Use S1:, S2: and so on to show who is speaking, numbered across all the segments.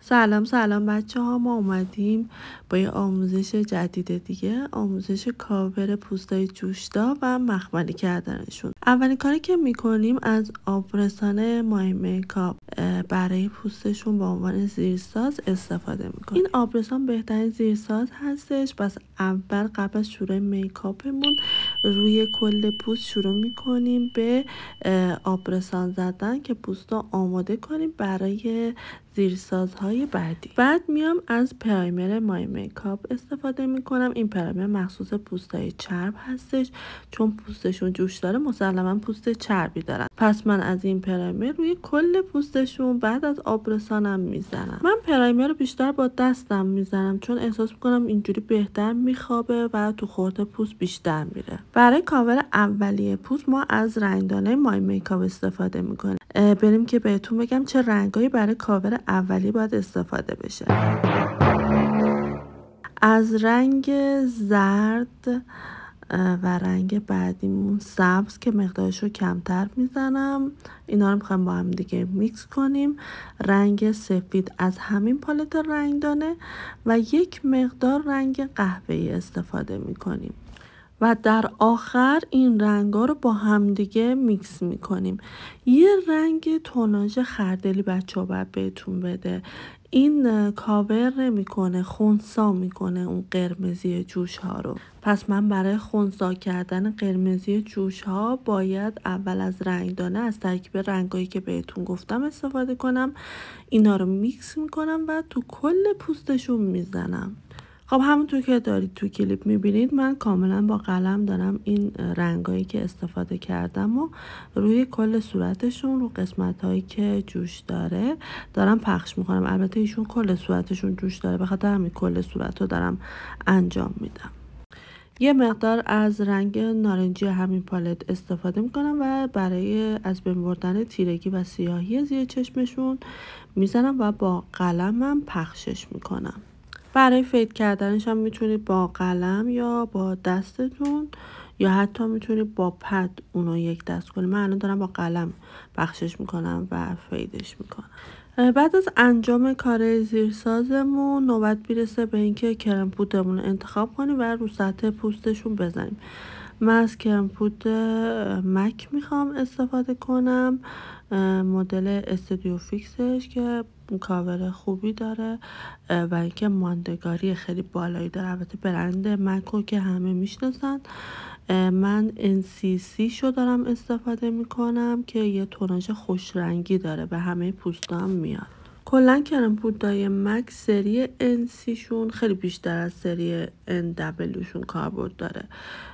S1: سلام بچه ها، ما اومدیم با یه آموزش جدید دیگه، آموزش کاور پوستای جوشدار و مخملی کردنشون. اولین کاری که میکنیم از آبرسان مای میکاپ برای پوستشون به عنوان زیرساز استفاده میکنیم. این آبرسان بهترین زیرساز هستش. پس اول قبل از شروع میکاپمون روی کل پوست شروع میکنیم به آبرسان زدن که پوست رو آماده کنیم برای زیرسازهای بعدی. بعد میام از پرایمر مای میکاپ استفاده میکنم. این پرایمر مخصوص پوستای چرب هستش، چون پوستشون جوش داره مسلما پوست چربی دارن. پس من از این پرایمر روی کل پوستشون بعد از آبرسانم میزنم. من پرایمر رو بیشتر با دستم میزنم چون احساس میکنم اینجوری بهتر میخوابه و تو خورد پوست بیشتر میره. برای کاور اولیه پوست ما از رنگدانه مای میکاپ استفاده میکنیم. بریم که بهتون بگم چه رنگایی برای کاور اولیه باید استفاده بشه. از رنگ زرد و رنگ بعدیمون سبز که مقدارش رو کمتر میزنم. اینا رو میخوایم با هم دیگه میکس کنیم. رنگ سفید از همین پالت رنگدانه و یک مقدار رنگ قهوه‌ای استفاده میکنیم. و در آخر این رنگا رو با هم دیگه میکس میکنیم. یه رنگ توناژ خردلی بچه‌ها باید بهتون بده. این کاور نمیکنه، خنثی میکنه اون قرمزی جوش ها رو. پس من برای خنثی کردن قرمزی جوش ها باید اول از رنگدانه از ترکیب رنگایی که بهتون گفتم استفاده کنم. اینا رو میکس میکنم و تو کل پوستشون میزنم. خب همونطور که دارید تو کلیپ میبینید من کاملا با قلم دارم این رنگایی که استفاده کردم و روی کل صورتشون، رو قسمت هایی که جوش داره دارم پخش میکنم. البته ایشون کل صورتشون جوش داره، بخاطر همین کل صورت رو دارم انجام میدم. یه مقدار از رنگ نارنجی همین پالت استفاده میکنم و برای از بین بردن تیرگی و سیاهی زیر چشمشون میزنم و با قلمم پخشش میکنم. برای فید کردنش هم میتونید با قلم یا با دستتون یا حتی میتونید با پد اونو یک دست کنید. من الان دارم با قلم پخشش میکنم و فیدش میکنم. بعد از انجام کار زیرسازمون نوبت میرسه به اینکه کرم پودمون انتخاب کنیم و رو سطح پوستشون بزنیم. من از کرم پود مک میخوام استفاده کنم، مدل استودیو فیکسش که کاور خوبی داره و اینکه ماندگاری خیلی بالایی داره. البته برند مکو که همه میشناسن. من NCC شو دارم استفاده میکنم که یه توناژ خوش رنگی داره، به همه پوستام میاد. کلا کرم پودای مک سری NC شون خیلی بیشتر از سری NW شون کاربرد داره،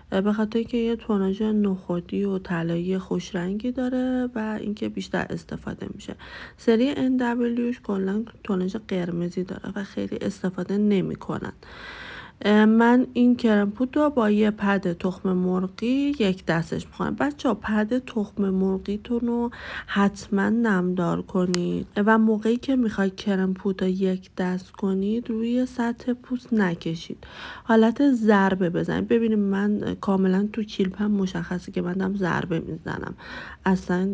S1: به خاطر اینکه یه توناژ نخودی و طلایی خوش رنگی داره و اینکه بیشتر استفاده میشه. سری NW کلا توناژ قرمزی داره و خیلی استفاده نمیکنن. من این کرم پود رو با یه پد تخم مرغی یک دستش میخوام. بچه پد تخم مرغیتون رو حتما نمدار کنید و موقعی که میخواید کرم پود رو یک دست کنید روی سطح پوست نکشید، حالت ضربه بزنید. ببینید من کاملا تو کلیپم مشخصه که من دارم ضربه میزنم، اصلا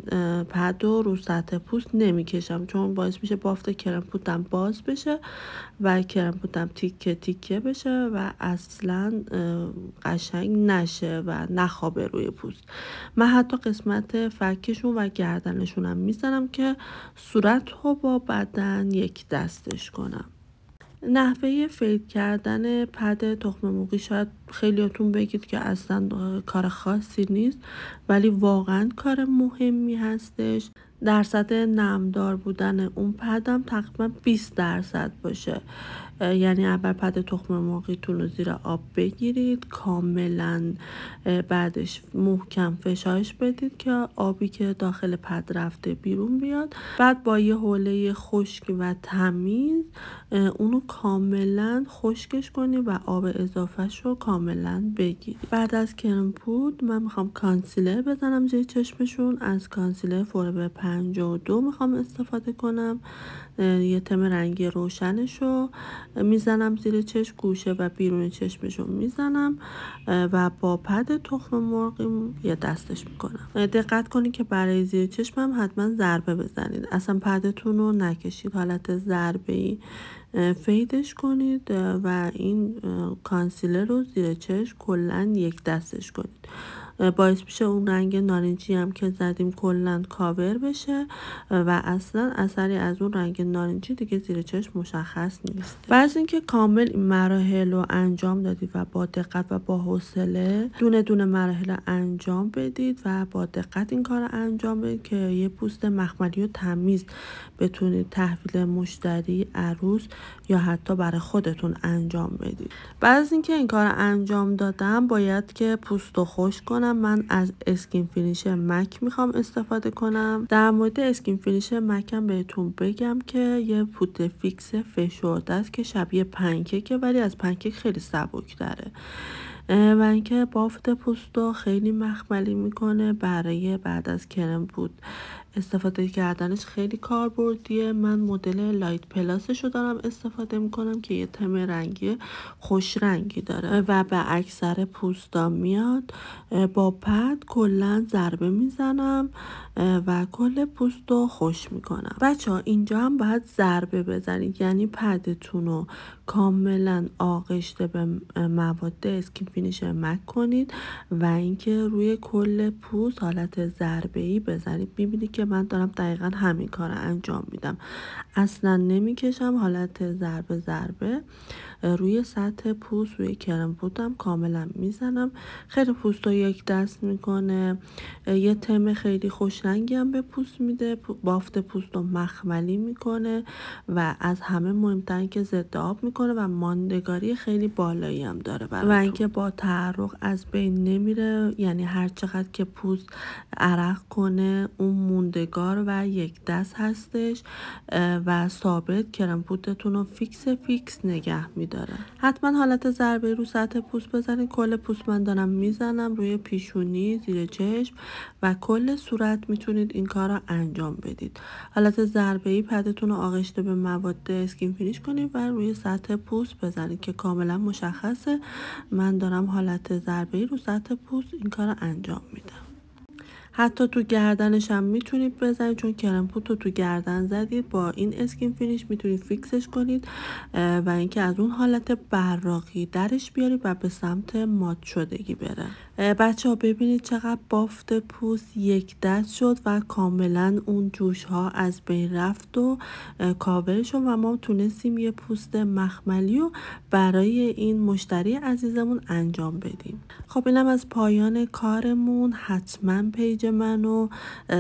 S1: پد رو سطح پوست نمیکشم چون باعث میشه بافت کرم پودم باز بشه و کرم پودم تیکه تیکه بشه و اصلا قشنگ نشه و نخوابه روی پوست. من حتی قسمت فکشون و گردنشون هم میزنم که صورت رو با بدن یک دستش کنم. نحوه فید کردن پد تخم مرغی شاید خیلیاتون بگید که اصلا کار خاصی نیست، ولی واقعا کار مهمی هستش. درصد نمدار بودن اون پدم تقریبا 20% باشه. یعنی اول پد تخم مرغیتون رو زیر آب بگیرید، کاملا بعدش محکم فشارش بدید که آبی که داخل پد رفته بیرون بیاد. بعد با یه حوله خشک و تمیز اونو کاملا خشکش کنید و آب اضافهش رو کاملا بگیرید. بعد از کرم پود من میخوام کانسیلر بزنم زیر چشمشون. از کانسیلر فورور 52 میخوام استفاده کنم. یه تم رنگی روشنشو میزنم زیر چشم، گوشه و بیرون چشمشو میزنم و با پد تخم مرغی یه دستش میکنم. دقت کنید که برای زیر چشمم حتما ضربه بزنید، اصلا پدتون رو نکشید، حالت ضربه‌ای فیدش کنید و این کانسیلر رو زیر چشم کلا یک دستش کنید. باعث میشه اون رنگ نارنجی هم که زدیم کلا کاور بشه و اصلا اثری از اون رنگ نارنجی دیگه زیر چشم مشخص نیست. بعد اینکه کامل این مراحل رو انجام دادید و با دقت و با حوصله دونه دونه مراحل انجام بدید و با دقت این کار انجام بدید که یه پوست مخملی و تمیز بتونید تحویل مشتری، عروس یا حتی برای خودتون انجام بدید. بعد از اینکه این کار انجام دادم باید که پوست رو خشک کنم. من از اسکین فینیش مک میخوام استفاده کنم. در مورد اسکین فینیش مکم بهتون بگم که یه پودر فیکس فشرده است که شبیه پنکیکه ولی از پنکیک خیلی سبک‌تره و اینکه بافت پوست رو خیلی مخملی میکنه. برای بعد از کرم پود استفاده کردنش خیلی کاربردیه. من مدل لایت پلاسش رو دارم استفاده میکنم که یه تم رنگی خوش رنگی داره و به اکثر پوستا میاد. با پد کلا ضربه میزنم و کل پوست رو خوش میکنم. بچه ها اینجا هم باید ضربه بزنید، یعنی پدتون رو کاملا آغشته به مواد اسکین فینیش مک کنید و اینکه روی کل پوست حالت ضربه‌ای بزنید. میبینید که من دارم دقیقا همین کار انجام میدم، اصلا نمیکشم، حالت ضربه روی سطح پوست، روی کرم پودم کاملا میزنم. خیلی پوست رو یک دست میکنه، یه تم خیلی خوش رنگی هم به پوست میده، بافت پوست رو مخملی میکنه و از همه مهمتر که ضد آب میکنه و ماندگاری خیلی بالایی هم داره و اینکه با تعرق از بین نمیره، یعنی هر چقدر که پوست عرق کنه اون موندگار و یک دست هستش و ثابت کرم پودتون رو فیکس نگه میداره. حتما حالت ضربه رو سطح پوست بزنید. کل پوست من دارم میزنم روی پیشونی، زیر چشم و کل صورت میتونید این کار رو انجام بدید. حالت ضربه‌ای پدتون رو آغشته به مواد اسکین فینیش کنید و روی سطح پوست بزنید که کاملا مشخصه من دارم حالت ضربه‌ای رو سطح پوست این کار رو انجام میدم. حتی تو گردنش هم میتونید بزنید، چون کرم پود رو تو گردن زدید، با این اسکین فینیش میتونید فیکسش کنید و اینکه از اون حالت براقی درش بیارید و به سمت مات شدگی بره. بچه ها ببینید چقدر بافت پوست یک دست شد و کاملا اون جوش ها از بین رفت و کاور شد و ما تونستیم یه پوست مخملی رو برای این مشتری عزیزمون انجام بدیم. خب اینم از پایان کارمون. حتما پیج منو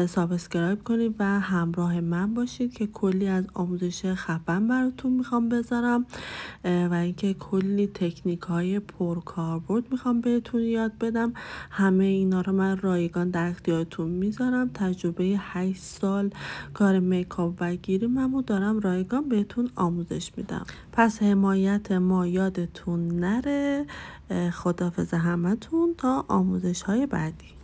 S1: سابسکرایب کنید و همراه من باشید که کلی از آموزش خفن براتون میخوام بذارم و اینکه کلی تکنیک های پرکاربرد میخوام بهتون یاد بدم. همه اینا رو من رایگان در اختیارتون میذارم. تجربه 8 سال کار میکاپ و گریممو دارم رایگان بهتون آموزش میدم. پس حمایت ما یادتون نره. خداحافظ همتون تا آموزش های بعدی.